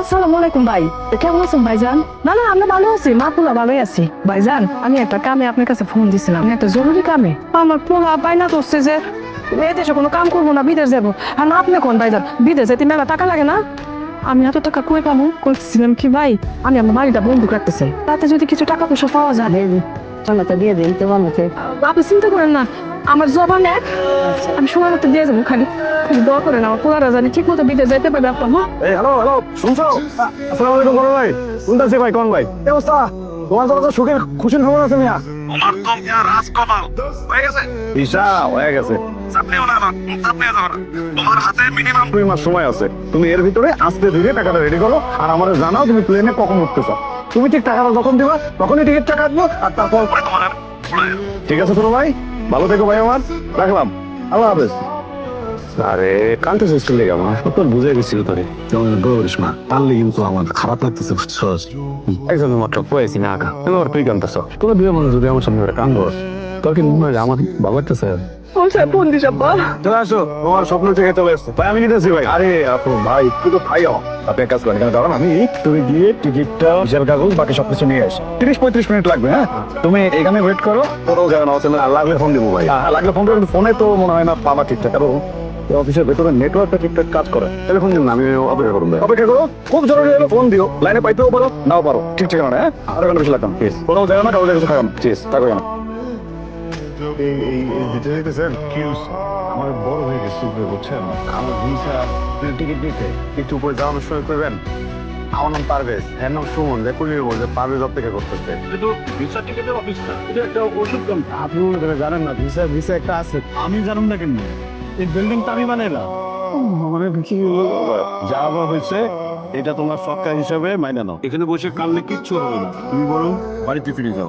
আসসালামু আলাইকুম ভাই, কেমন আছেন ভাইজান? না না, আমরা ভালো আছি, মা পোলা ভালোই আছি। ভাইজান, আমি একটা কামে আপনার কাছে ফোন দিছিলাম, একটা জরুরি কামে। আমার পোলা বাইনা করছে যে এদেশে কোনো কাম করবো না, বিদেশ যাবো। আর না, আপনি কোন ভাইজান, বিদেশ যেতে মেলা টাকা লাগে না? আমি এত টাকা কই পাবো? করতেছিলাম কি ভাই, আমি আমার বাড়িটা বন্ধু রাখতেছি, তাতে যদি কিছু টাকা পয়সা পাওয়া যায়। টাকাটা দিয়ে দিন তোমার মুখে। আপনি চিন্তা করেন না, আমার জবান এক, আমি সময় মতো দিয়ে যাবো। খালি খালি দোয়া করেন আমার পোলারা জানি ঠিক মতো বিদেশ যাইতে পারবে আপনার। হ্যাঁ এই হ্যালো হ্যালো, শুনছো? আসসালামু আলাইকুম বড় ভাই, শুনতেছি ভাই, কোন ভাই? কি অবস্থা? তোমার তো সুখের খুশির খবর আছে মিয়া। তোমার তো মিয়া রাজকপাল হয়ে গেছে। ঈশা হয়ে গেছে। চাপনিও না এখন, চাপনিও যাবে না। তোমার হাতে মিনিমাম 2 মাস সময় আছে, তুমি এর ভিতরে আস্তে ধীরে টাকাটা রেডি করো, আর আমাদের জানাও তুমি প্লেনে কখন উঠতেছ। তুমি ঠিক টাকাটা যখন দিবা তখনই টিকিটটা কাটবো, আর তারপর তোমার ঠিক আছে ছোট ভাই, ভালো থেকো ভাই আমার, রাখলাম, আল্লাহ হাফেজ। আরে কান্তে শেষ করলে আমার সত্তর বুঝে গেছিল তোরে, যেমন গৌরিস মা পারলে কিন্তু আমার খারাপ লাগতেছে, বুঝছস? একজন মাত্র পয়েছি না আঁকা, এবার তুই কান্তাছ, তোর বিয়ে মানুষ যদি আমার সামনে কান্দ, তোর কি মনে হয় আমার ভালো লাগতেছে? ফোন দিস আব্বা। চলে আসো, তোমার স্বপ্ন থেকে চলে আসছে ভাই, আমি নিতেছি ভাই। আরে আপু ভাই, তুই তো ভাই হও, আপনি এক কাজ করেন, কেন দাঁড়ান, আমি তুমি গিয়ে টিকিটটা, হিসাব কাগজ, বাকি সবকিছু নিয়ে আসি। 30-35 মিনিট লাগবে, হ্যাঁ? তুমি এখানে ওয়েট করো, তোরও যাবে না, লাগলে ফোন দিবো ভাই। লাগলে ফোন দেবো, ফোনে তো মনে হয় না পাবা ঠিকঠাক, কারণ অফিসের ভেতরে নেটওয়ার্কটা ঠিকঠাক কাজ করে। টেলিফোন দিন না, আমি অপেক্ষা করুন ভাই, অপেক্ষা করো, খুব জরুরি হলে ফোন দিও, লাইনে পাইতেও পারো নাও পারো, ঠিক ঠিক না, হ্যাঁ? আর ঘন্টা বেশি লাগতাম, প্লিজ কোনো যাবে না, কাউকে কিছু খাওয়ানো, প্লিজ থাকো না। আমার বড় হয়ে গেছে, বুঝছেন? আমার ভিসা টিকিট নিতে একটু উপরে যাওয়ানোর সময় করবেন। আমার নাম পারভেজ, এর নাম সুমন, যে কুলির বলছে পারভেজ অপেক্ষা করতেছে। কিন্তু ভিসা টিকেটের অফিস না, এটা একটা ওষুধ কোম্পানি। আপনি মনে করে জানেন না, ভিসা ভিসা একটা আছে। আমি জানুম না কেমনি, এই বিল্ডিংটা আমি বানাইলাম। মানে কি যা আবার হয়েছে এটা তোমার সরকার হিসাবে মাইনে নাও। এখানে বসে কানলে কিচ্ছু হবে না, তুমি বরং বাড়িতে ফিরে যাও।